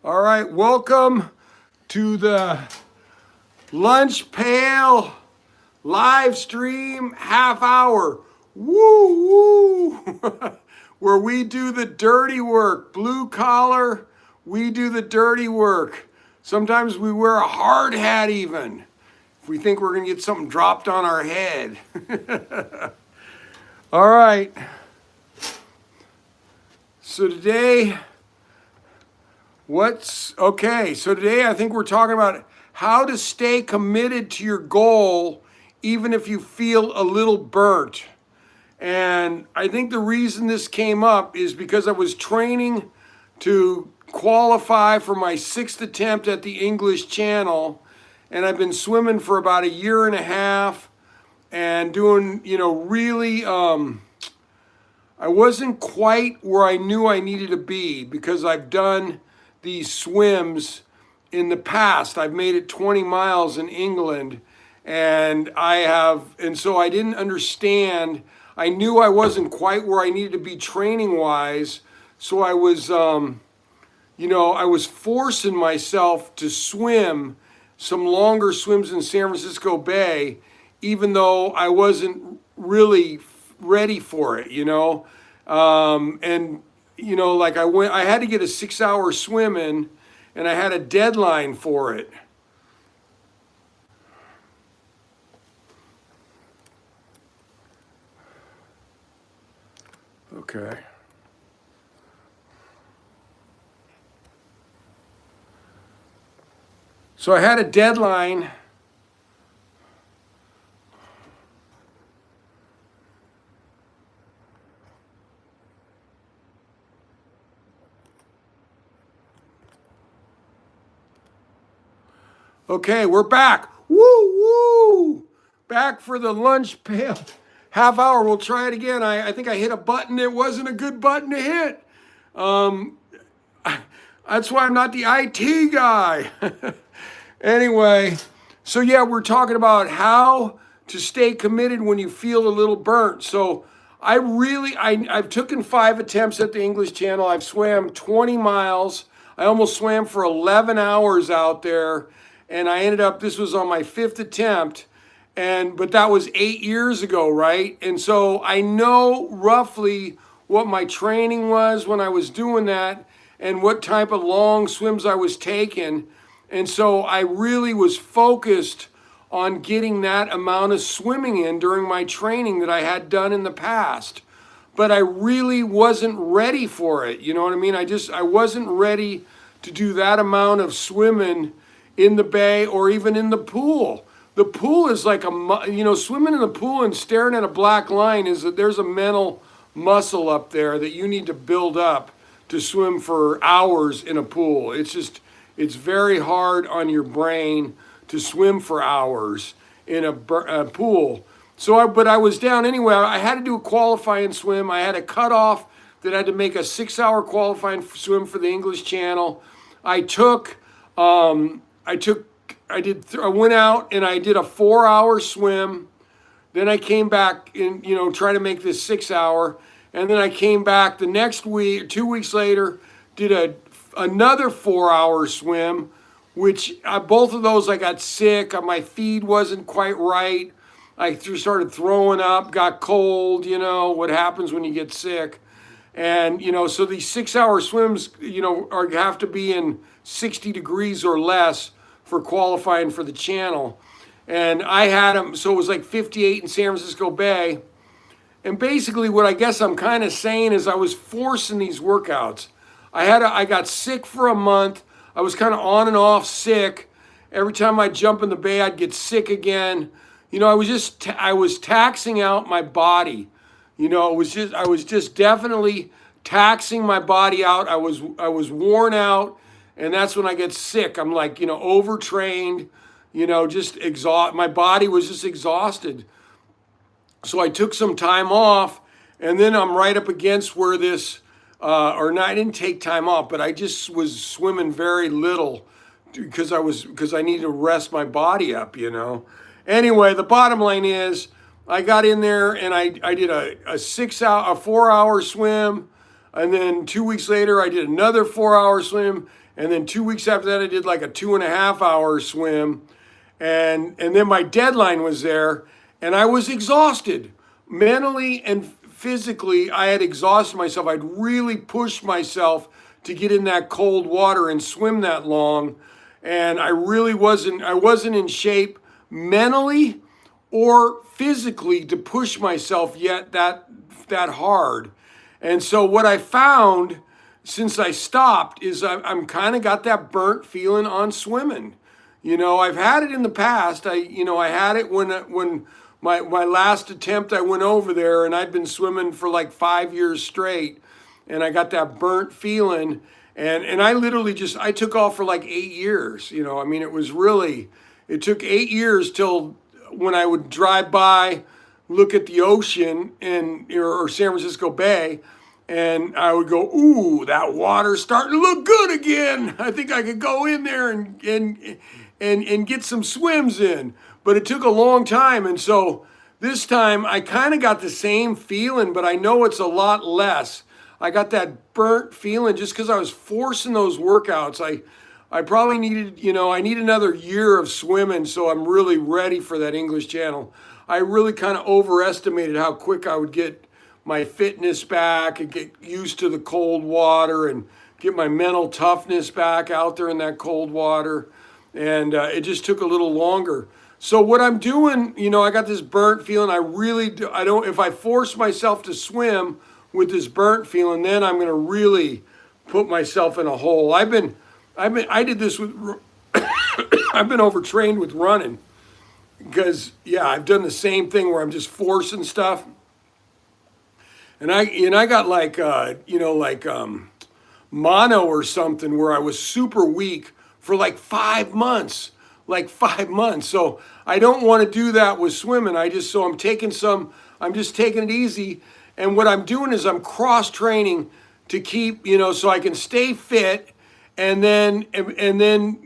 All right, welcome to the Lunch Pail live stream half hour. Woo woo! Where we do the dirty work. Blue collar, we do the dirty work. Sometimes we wear a hard hat even if we think we're going to get something dropped on our head. All right. So today, so today I think we're talking about how to stay committed to your goal even if you feel a little burnt. And I think the reason this came up is because I was training to qualify for my 6th attempt at the English Channel, and I've been swimming for about a year and a half and doing, really I wasn't quite where I knew I needed to be because I've done these swims in the past. I've made it 20 miles in England, and so I didn't understand. I knew I wasn't quite where I needed to be training wise. So I was, I was forcing myself to swim some longer swims in San Francisco Bay, even though I wasn't really ready for it, I had to get a 6-hour swim in, and I had a deadline for it. Okay. So I had a deadline. Okay, we're back. Woo woo! Back for the lunch pail half hour. We'll try it again. I think I hit a button. It wasn't a good button to hit. That's why I'm not the IT guy. Anyway, so yeah, we're talking about how to stay committed when you feel a little burnt. So I've taken 5 attempts at the English Channel. I've swam 20 miles. I almost swam for 11 hours out there. And this was on my 5th attempt. But that was 8 years ago, right? And so I know roughly what my training was when I was doing that and what type of long swims I was taking. And so I really was focused on getting that amount of swimming in during my training that I had done in the past. But I really wasn't ready for it. You know what I mean? I wasn't ready to do that amount of swimming in the bay or even in the pool. The pool is like swimming in the pool and staring at a black line there's a mental muscle up there that you need to build up to swim for hours in a pool. It's very hard on your brain to swim for hours in a pool. But I was down anyway. I had to do a qualifying swim. I had a cutoff that I had to make a 6-hour qualifying swim for the English Channel. I went out and I did a 4-hour swim. Then I came back and, try to make this 6-hour. And then I came back the next week, 2 weeks later, did another 4-hour swim, which both of those I got sick. My feed wasn't quite right. I started throwing up, got cold, what happens when you get sick. And, so these 6-hour swims, have to be in 60 degrees or less for qualifying for the channel. And I had them, so it was like 58 in San Francisco Bay. And basically what I guess I'm kind of saying is I was forcing these workouts. I got sick for a month. I was kind of on and off sick. Every time I jump in the bay, I'd get sick again. I was taxing out my body. I was just definitely taxing my body out. I was worn out, and that's when I get sick. I'm like, overtrained, just my body was just exhausted. So I took some time off, and then I'm right up against where I didn't take time off, but I just was swimming very little because I needed to rest my body up, Anyway, the bottom line is I got in there and I did a 4-hour swim. And then 2 weeks later, I did another 4 hour swim. And then 2 weeks after that, I did like a 2.5 hour swim. And then my deadline was there, and I was exhausted mentally and physically. I had exhausted myself. I'd really pushed myself to get in that cold water and swim that long, and I wasn't in shape mentally or physically to push myself yet that hard. And so what I found since I stopped is I'm kind of got that burnt feeling on swimming. I've had it in the past. I had it when my last attempt, I went over there, and I'd been swimming for like 5 years straight, and I got that burnt feeling, and I literally I took off for like 8 years. I mean, it took 8 years till when I would drive by, look at the ocean or San Francisco Bay, and I would go, ooh, that water's starting to look good again. I think I could go in there and get some swims in. But it took a long time. And so this time I kind of got the same feeling, but I know it's a lot less. I got that burnt feeling just because I was forcing those workouts. I probably needed, I need another year of swimming, so I'm really ready for that English Channel. I really kind of overestimated how quick I would get my fitness back and get used to the cold water and get my mental toughness back out there in that cold water. And it just took a little longer. So what I'm doing, I got this burnt feeling. I don't, if I force myself to swim with this burnt feeling, then I'm going to really put myself in a hole. I did this with, I've been overtrained with running because, I've done the same thing where I'm just forcing stuff. And I got like, mono or something where I was super weak for like 5 months. So I don't want to do that with swimming. I'm just taking it easy. And what I'm doing is I'm cross training to keep, so I can stay fit and then,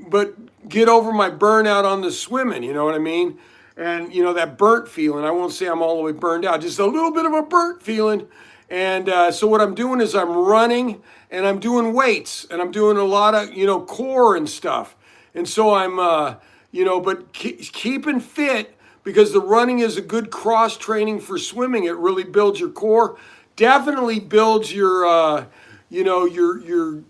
but get over my burnout on the swimming, you know what I mean? And, that burnt feeling, I won't say I'm all the way burned out, just a little bit of a burnt feeling. And so what I'm doing is I'm running and I'm doing weights and I'm doing a lot of, core and stuff. And so I'm, but keeping fit, because the running is a good cross training for swimming. It really builds your core, definitely builds your, your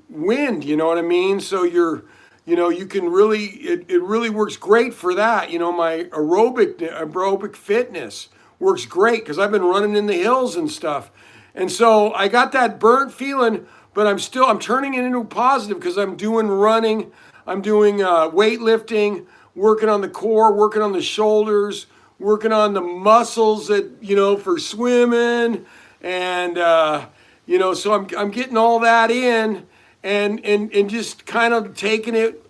wind, you know what I mean? So you can really, it really works great for that. My aerobic fitness works great because I've been running in the hills and stuff. And so I got that burnt feeling, but I'm turning it into a positive because I'm doing running, I'm doing weightlifting, working on the core, working on the shoulders, working on the muscles that, for swimming. And, so I'm getting all that in and just kind of taking it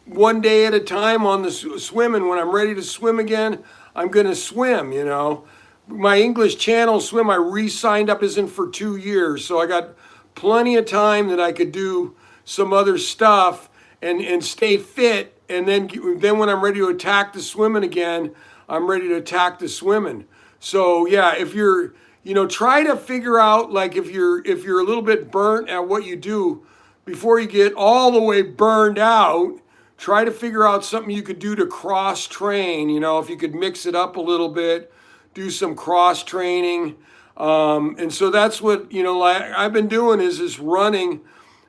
one day at a time on the swimming. When I'm ready to swim again, I'm going to swim, My English Channel swim, I re-signed up isn't for 2 years. So I got plenty of time that I could do some other stuff and stay fit. And then when I'm ready to attack the swimming again, I'm ready to attack the swimming. So if you're, try to figure out, like, if you're a little bit burnt at what you do before you get all the way burned out, try to figure out something you could do to cross train. If you could mix it up a little bit, do some cross training. And so that's what, I've been doing is running,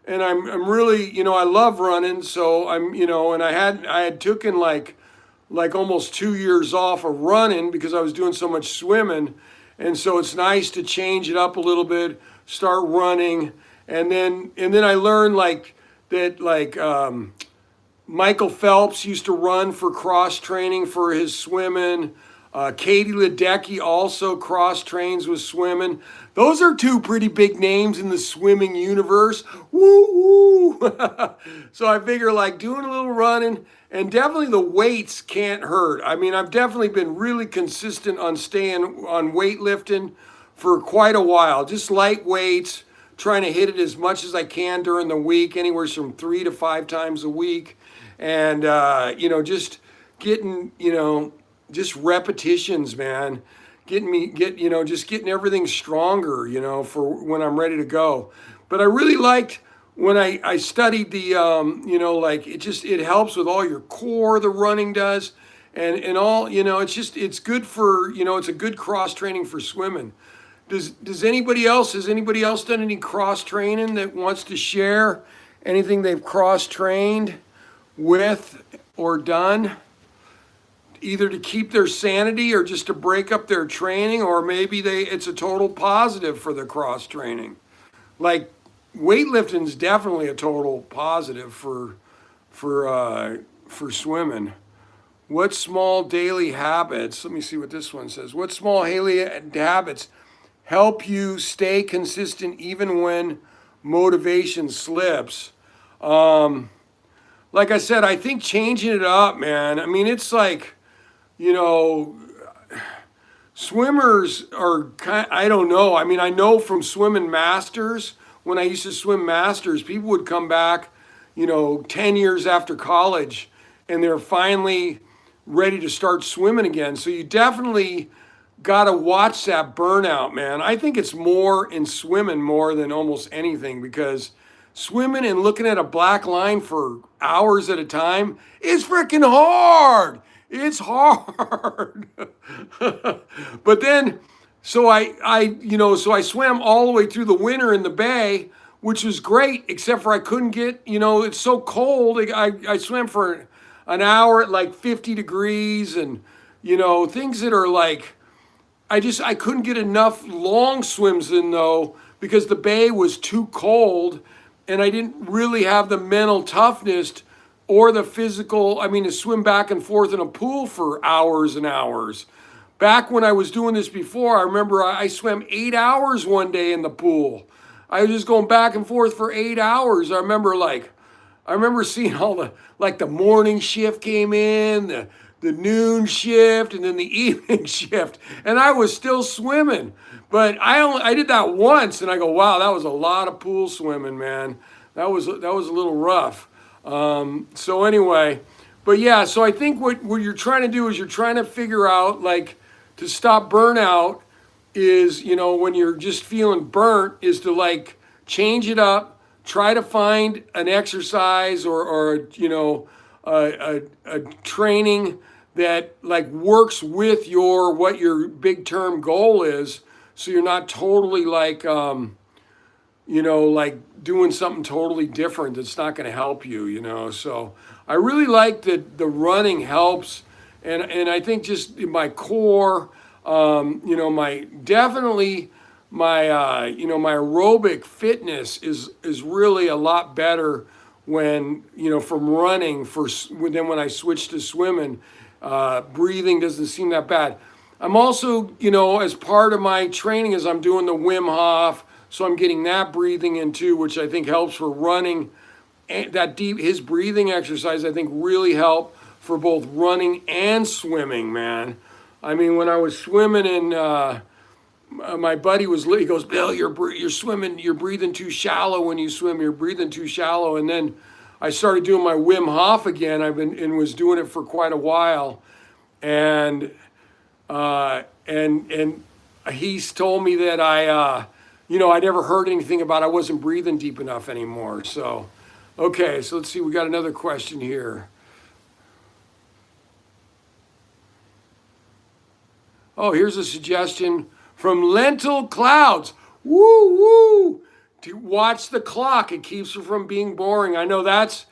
and I'm really, I love running. So I'm, and I had taken like almost 2 years off of running because I was doing so much swimming. And so it's nice to change it up a little bit, start running. And then I learned that Michael Phelps used to run for cross training for his swimming. Katie Ledecky also cross trains with swimming. Those are two pretty big names in the swimming universe. Woo woo! So I figure doing a little running, and definitely the weights can't hurt. I mean, I've definitely been really consistent on staying on weightlifting for quite a while. Just light weights, trying to hit it as much as I can during the week, anywhere from 3 to 5 times a week. And, just getting, just repetitions, man. just getting everything stronger, for when I'm ready to go. But I really liked when I studied the, like it helps with all your core, the running does, and all, it's good for, it's a good cross training for swimming. Has anybody else done any cross training that wants to share anything they've cross trained with or done? Either to keep their sanity or just to break up their training, or maybe it's a total positive for the cross training. Like weightlifting is definitely a total positive for swimming. What small daily habits? Let me see what this one says. What small daily habits help you stay consistent even when motivation slips? Like I said, I think changing it up, man. I mean, it's like, swimmers are I don't know. I mean, I know from swimming masters, when I used to swim masters, people would come back, 10 years after college and they're finally ready to start swimming again. So you definitely got to watch that burnout, man. I think it's more in swimming more than almost anything, because swimming and looking at a black line for hours at a time is freaking hard. It's hard. But then, so I swam all the way through the winter in the bay, which was great, except for I couldn't get, it's so cold. I swam for an hour at like 50 degrees and, things that are like, I couldn't get enough long swims in though, because the bay was too cold and I didn't really have the mental toughness or the physical, to swim back and forth in a pool for hours and hours. Back when I was doing this before, I remember I swam 8 hours one day in the pool. I was just going back and forth for 8 hours. I remember seeing all the morning shift came in, the noon shift, and then the evening shift, and I was still swimming. But I did that once, and I go, wow, that was a lot of pool swimming, man. That was a little rough. So anyway, but yeah, so I think what you're trying to do is you're trying to figure out, like, to stop burnout is, when you're just feeling burnt, is to like change it up, try to find an exercise or a training that like works with what your big term goal is. So you're not totally like, like doing something totally different that's not going to help you, So I really like that the running helps. And I think just my core, my aerobic fitness is really a lot better when, from running than when I switched to swimming. Breathing doesn't seem that bad. I'm also, as part of my training is I'm doing the Wim Hof, so I'm getting that breathing in too, which I think helps for running. And his breathing exercise, I think really helped for both running and swimming, man. When I was swimming and my buddy he goes, Bill, you're swimming, you're breathing too shallow when you swim, you're breathing too shallow. And then I started doing my Wim Hof again. Was doing it for quite a while. And he's told me that I never heard anything about I wasn't breathing deep enough anymore. So, okay, so let's see, we got another question here. Oh, here's a suggestion from Lentil Clouds. Woo, woo. To watch the clock. It keeps it from being boring. I know that's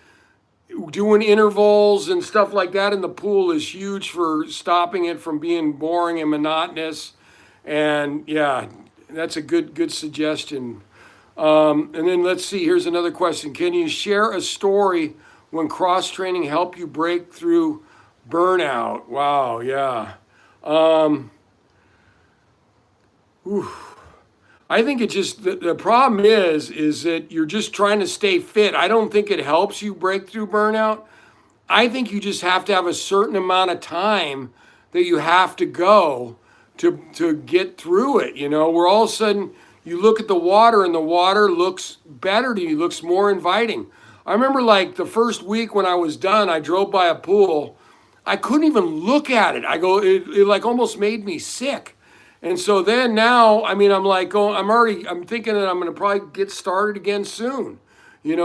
doing intervals and stuff like that in the pool is huge for stopping it from being boring and monotonous. And yeah, that's a good suggestion. And then let's see, here's another question. Can you share a story when cross-training helped you break through burnout? Wow, yeah. I think it just, the problem is that you're just trying to stay fit. I don't think it helps you break through burnout. I think you just have to have a certain amount of time that you have to go to get through it. Where all of a sudden you look at the water and the water looks better to you, looks more inviting. I remember like the first week when I was done, I drove by a pool. I couldn't even look at it. It like almost made me sick. And so then now, I mean, I'm like, oh, I'm thinking that I'm going to probably get started again soon,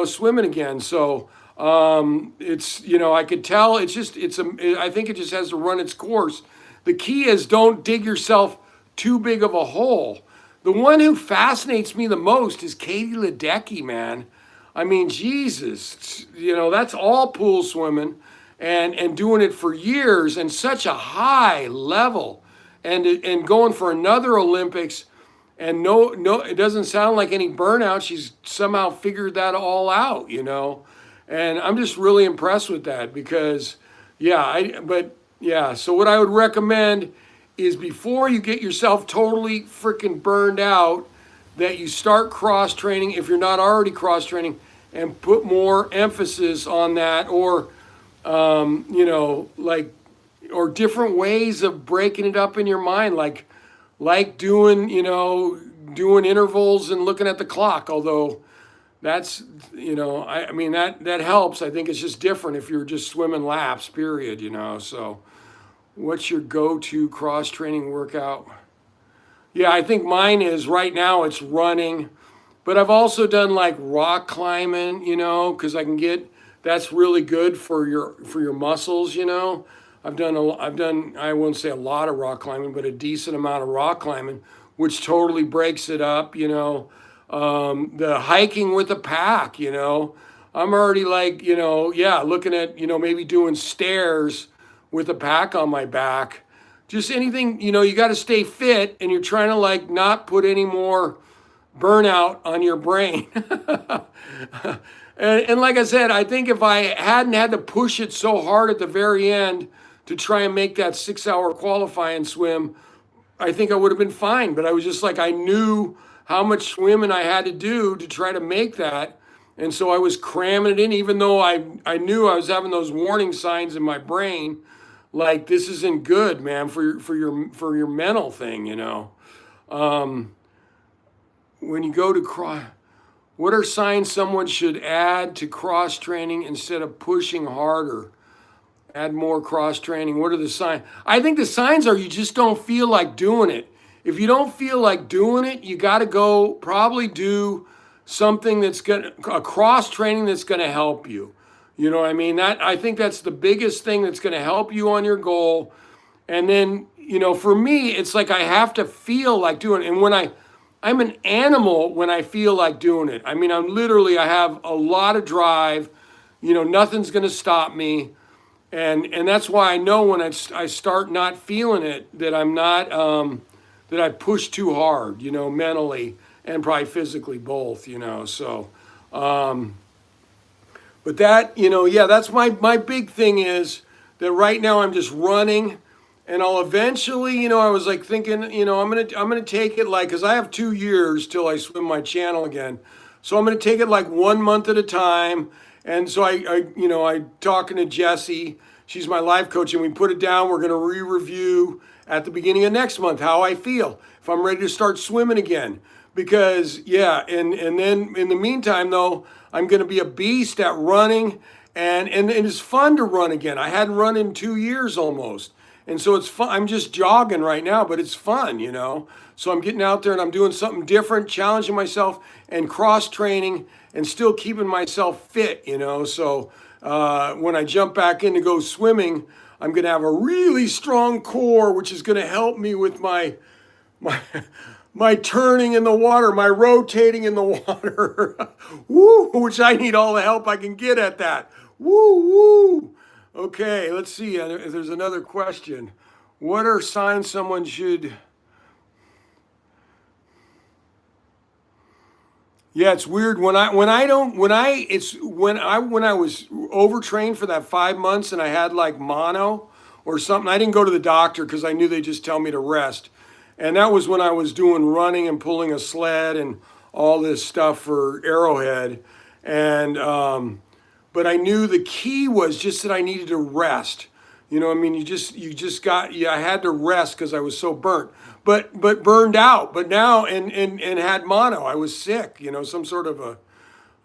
swimming again. So it's, I could tell I think it just has to run its course. The key is don't dig yourself too big of a hole. The one who fascinates me the most is Katie Ledecky, man. I mean, Jesus, that's all pool swimming and doing it for years and such a high level and going for another Olympics and no, it doesn't sound like any burnout. She's somehow figured that all out, and I'm just really impressed with that because, so what I would recommend is before you get yourself totally freaking burned out, that you start cross training if you're not already cross training and put more emphasis on that or, or different ways of breaking it up in your mind, like doing, doing intervals and looking at the clock, although that's, I mean, that helps. I think it's just different if you're just swimming laps, period, so what's your go-to cross-training workout? Yeah, I think mine is right now it's running, but I've also done like rock climbing, because that's really good for your muscles, I've done I won't say a lot of rock climbing, but a decent amount of rock climbing, which totally breaks it up, the hiking with a pack, I'm already like, looking at, maybe doing stairs with a pack on my back. Just anything, you got to stay fit and you're trying to like not put any more burnout on your brain. and like I said, I think if I hadn't had to push it so hard at the very end to try and make that 6-hour qualifying swim, I think I would have been fine. But I was just like, I knew how much swimming I had to do to try to make that. And so I was cramming it in, even though I knew I was having those warning signs in my brain, like this isn't good, man, for your mental thing, When you go to cross, what are signs someone should add to cross training instead of pushing harder? Add more cross training. What are the signs? I think the signs are you just don't feel like doing it. If you don't feel like doing it, you got to go probably do something a cross training that's going to help you. You know what I mean? I think that's the biggest thing that's going to help you on your goal. And then, for me, it's like I have to feel like doing it. And I'm an animal when I feel like doing it. I mean, I have a lot of drive, nothing's going to stop me. And that's why I know when I start not feeling it, that I'm not, that I push too hard, mentally and probably physically both, so, but that, that's my big thing is that right now I'm just running and I'll eventually, I was like thinking, I'm going to take it like, cause I have 2 years till I swim my channel again. So I'm going to take it like 1 month at a time. And so I talking to Jessie, she's my life coach, and we put it down. We're going to re-review at the beginning of next month how I feel, if I'm ready to start swimming again. Because and then in the meantime though, I'm going to be a beast at running, and it's fun to run again. I hadn't run in 2 years almost. And so it's fun. I'm just jogging right now, but it's fun, So I'm getting out there and I'm doing something different, challenging myself and cross training and still keeping myself fit, So when I jump back in to go swimming, I'm going to have a really strong core, which is going to help me with my turning in the water, my rotating in the water. Woo, which I need all the help I can get at that. Woo, woo. Okay, let's see if there's another question. What are signs someone should... Yeah, it's weird when I was overtrained for that 5 months and I had like mono or something. I didn't go to the doctor because I knew they'd just tell me to rest. And that was when I was doing running and pulling a sled and all this stuff for Arrowhead. And but I knew the key was just that I needed to rest. You know, I mean, I had to rest because I was so burnt, but burned out. But now and had mono. I was sick. Some sort of a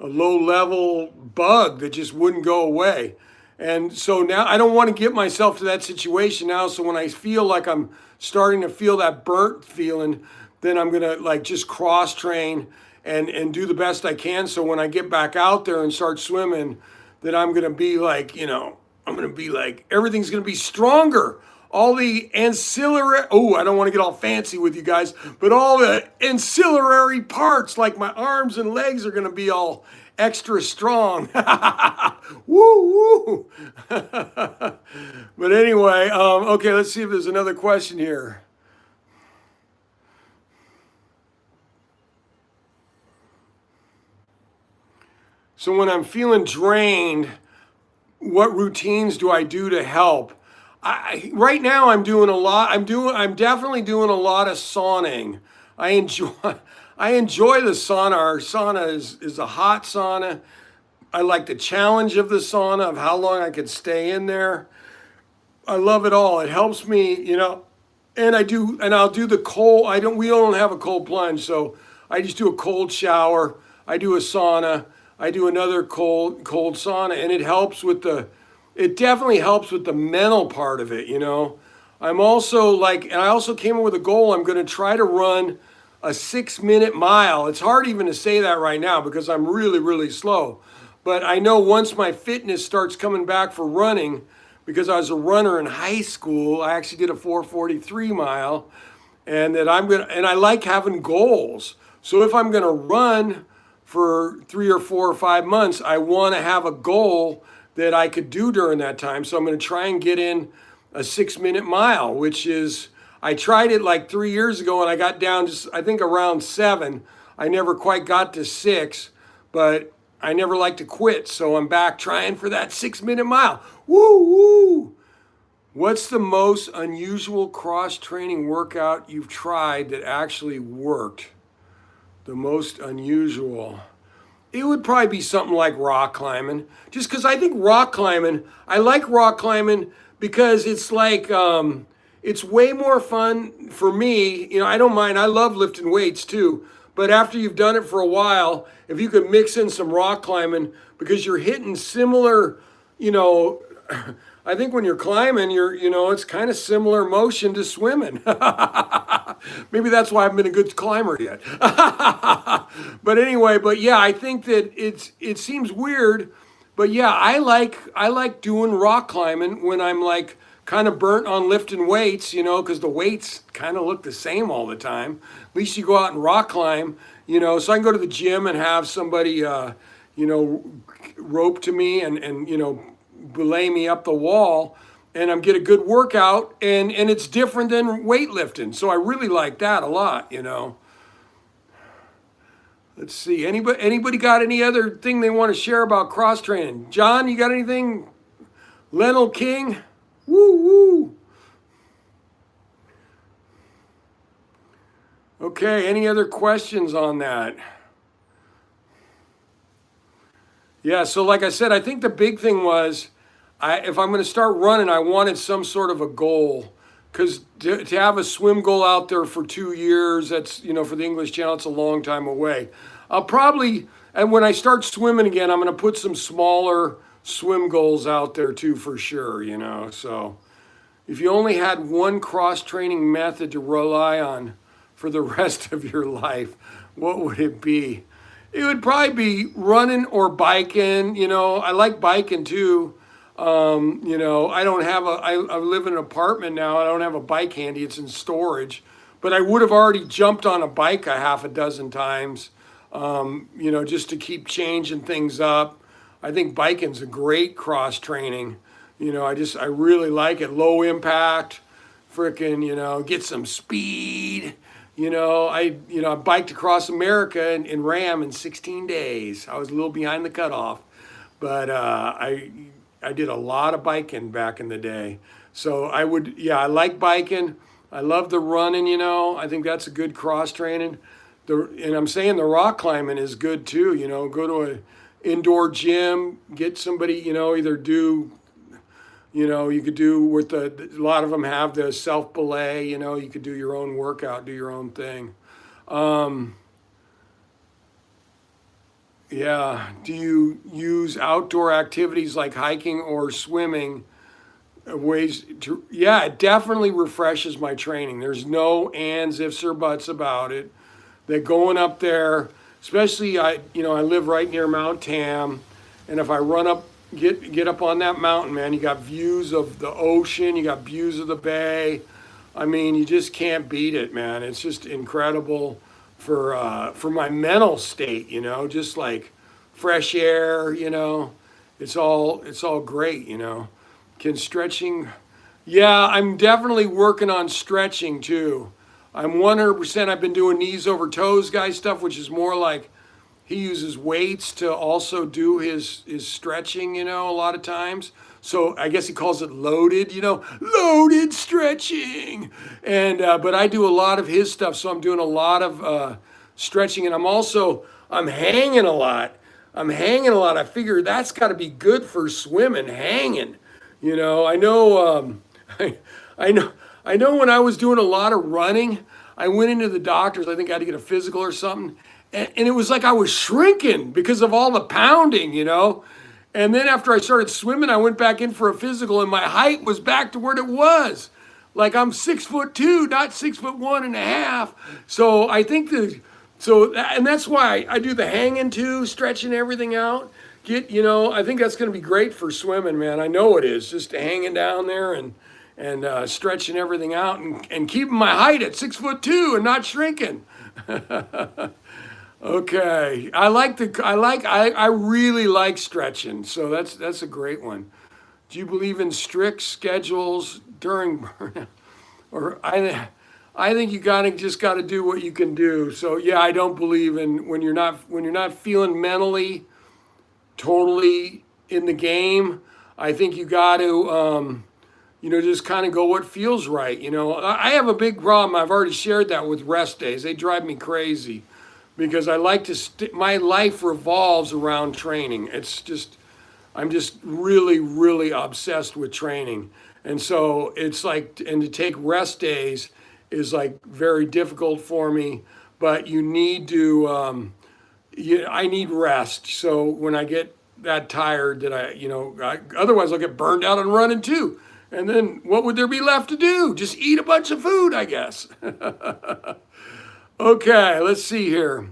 low level bug that just wouldn't go away. And so now I don't want to get myself to that situation now. So when I feel like I'm starting to feel that burnt feeling, then I'm gonna like just cross train and do the best I can. So when I get back out there and start swimming, that I'm gonna be like, I'm gonna be like everything's gonna be stronger. All the ancillary, oh, I don't want to get all fancy with you guys, but all the ancillary parts, like my arms and legs, are gonna be all extra strong. Woo woo. But anyway, okay, let's see if there's another question here. So when I'm feeling drained, what routines do I do to help? Right now I'm doing a lot. I'm definitely doing a lot of sauning. I enjoy I enjoy the sauna. Our sauna is a hot sauna. I like the challenge of the sauna, of how long I could stay in there. I love it all. It helps me, and I'll do the cold. We don't have a cold plunge, so I just do a cold shower. I do a sauna. I do another cold sauna, and it definitely helps with the mental part of it. I'm also like, and I also came up with a goal. I'm going to try to run a 6 minute mile. It's hard even to say that right now because I'm really, really slow. But I know once my fitness starts coming back for running, because I was a runner in high school, I actually did a 4:43 mile, and and I like having goals. So if I'm gonna run for 3 or 4 or 5 months, I want to have a goal that I could do during that time. So I'm going to try and get in a 6 minute mile, which is, I tried it like 3 years ago and I got down just, I think around 7. I never quite got to 6, but I never like to quit. So I'm back trying for that 6 minute mile. Woo woo. What's the most unusual cross training workout you've tried that actually worked? The most unusual. It would probably be something like rock climbing. Just because I think I like rock climbing because it's like, it's way more fun for me. I don't mind. I love lifting weights too. But after you've done it for a while, if you could mix in some rock climbing, because you're hitting similar, you know, I think when you're climbing, it's kind of similar motion to swimming. Maybe that's why I haven't been a good climber yet. But anyway, but yeah, I think that it seems weird, but yeah, I like doing rock climbing when I'm like kind of burnt on lifting weights, because the weights kind of look the same all the time. At least you go out and rock climb, so I can go to the gym and have somebody, rope to me and belay me up the wall, and I'm get a good workout, and it's different than weightlifting. So I really like that a lot. Let's see. Anybody got any other thing they want to share about cross training? John, you got anything? Lionel King? Woo woo. Okay, any other questions on that? Yeah, so like I said, I think the big thing was, if I'm going to start running, I wanted some sort of a goal. Because to have a swim goal out there for 2 years, that's, for the English Channel, it's a long time away. And when I start swimming again, I'm going to put some smaller swim goals out there too, for sure, So if you only had one cross training method to rely on for the rest of your life, what would it be? It would probably be running or biking. I like biking too. I don't have I live in an apartment now. I don't have a bike handy. It's in storage, but I would have already jumped on a bike a half a dozen times, just to keep changing things up. I think biking's a great cross training. I really like it. Low impact, frickin', get some speed. I biked across America in Ram in 16 days. I was a little behind the cutoff, but I did a lot of biking back in the day. So I like biking. I love the running, I think that's a good cross training. And I'm saying the rock climbing is good too, go to an indoor gym, get somebody, either do, you could do a lot of them have the self belay, you could do your own workout, do your own thing. Yeah. Do you use outdoor activities like hiking or swimming ways to, yeah, it definitely refreshes my training. There's no ands, ifs, or buts about it. That going up there, especially I live right near Mount Tam, and if I run up, get up on that mountain, man, you got views of the ocean, you got views of the bay. I mean, you just can't beat it, man. It's just incredible for my mental state, just like fresh air, it's all great, Can stretching, yeah, I'm definitely working on stretching too. I'm 100%. I've been doing knees over toes guy stuff, which is more like he uses weights to also do his stretching, a lot of times. So I guess he calls it loaded, loaded stretching. And but I do a lot of his stuff, so I'm doing a lot of stretching, and I'm hanging a lot. I'm hanging a lot. I figure that's got to be good for swimming, hanging. I know. I know. I know when I was doing a lot of running, I went into the doctors. I think I had to get a physical or something, and it was like I was shrinking because of all the pounding. And then after I started swimming, I went back in for a physical, and my height was back to where it was. Like I'm 6'2", not 6'1.5". So I think and that's why I do the hanging too, stretching everything out. I think that's going to be great for swimming, man. I know it is, just hanging down there and stretching everything out and keeping my height at 6'2" and not shrinking. Okay, I really like stretching, so that's a great one. Do you believe in strict schedules during burnout? Or I think you just gotta do what you can do. So yeah, I don't believe in when you're not feeling mentally totally in the game. I think you got to just kind of go what feels right. I have a big problem. I've already shared that with rest days. They drive me crazy because I like to my life revolves around training. I'm just really, really obsessed with training. And so it's like, and to take rest days is like very difficult for me, but you need to, I need rest. So when I get that tired that otherwise I'll get burned out on running too. And then what would there be left to do? Just eat a bunch of food, I guess. Okay, let's see here.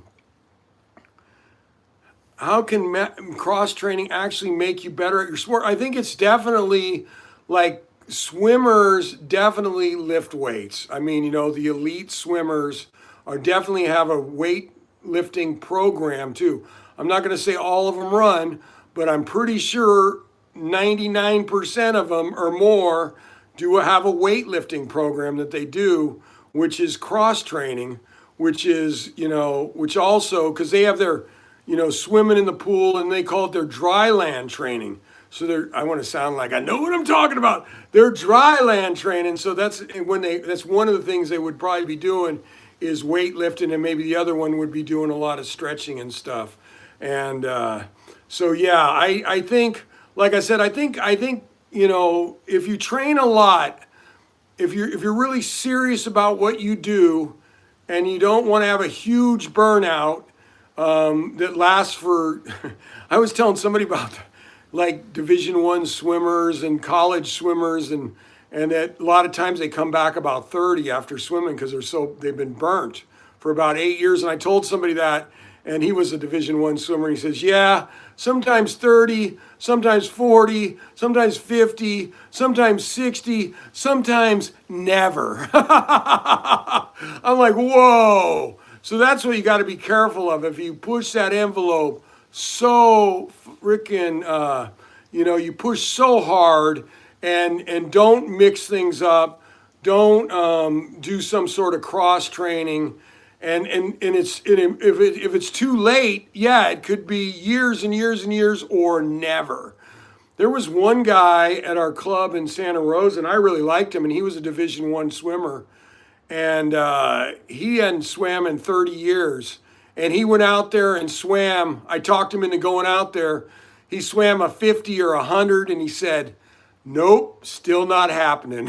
How can cross training actually make you better at your sport? I think it's definitely like swimmers definitely lift weights. I mean, the elite swimmers are definitely have a weight lifting program too. I'm not going to say all of them run, but I'm pretty sure 99% of them or more do have a weightlifting program that they do, which is cross training, which is, which also, because they have their, swimming in the pool and they call it their dry land training. So I want to sound like I know what I'm talking about. They're dry land training. So that's one of the things they would probably be doing is weightlifting, and maybe the other one would be doing a lot of stretching and stuff. And so yeah, I think, like I said, I think if you train a lot, if you're really serious about what you do, and you don't want to have a huge burnout that lasts for. I was telling somebody about like Division I swimmers and college swimmers, and that a lot of times they come back about 30 after swimming because they've been burnt for about 8 years. And I told somebody that, and he was a Division I swimmer. He says, yeah, sometimes 30, sometimes 40, sometimes 50, sometimes 60, sometimes never. I'm like, whoa. So that's what you got to be careful of. If you push that envelope so freaking, you push so hard and don't mix things up, don't do some sort of cross training. And if it's too late, yeah, it could be years and years and years or never. There was one guy at our club in Santa Rosa, and I really liked him, and he was a Division I swimmer, and he hadn't swam in 30 years, and he went out there and swam. I talked him into going out there. He swam a 50 or 100, and he said, nope, still not happening.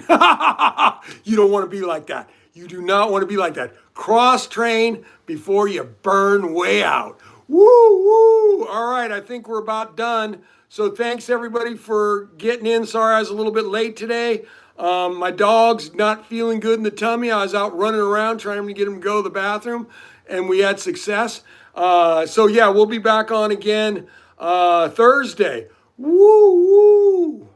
You don't want to be like that. You do not want to be like that. Cross train before you burn way out. Woo, woo. All right, I think we're about done. So thanks everybody for getting in. Sorry I was a little bit late today. My dog's not feeling good in the tummy. I was out running around trying to get him to go to the bathroom, and we had success. So yeah, we'll be back on again Thursday. Woo, woo.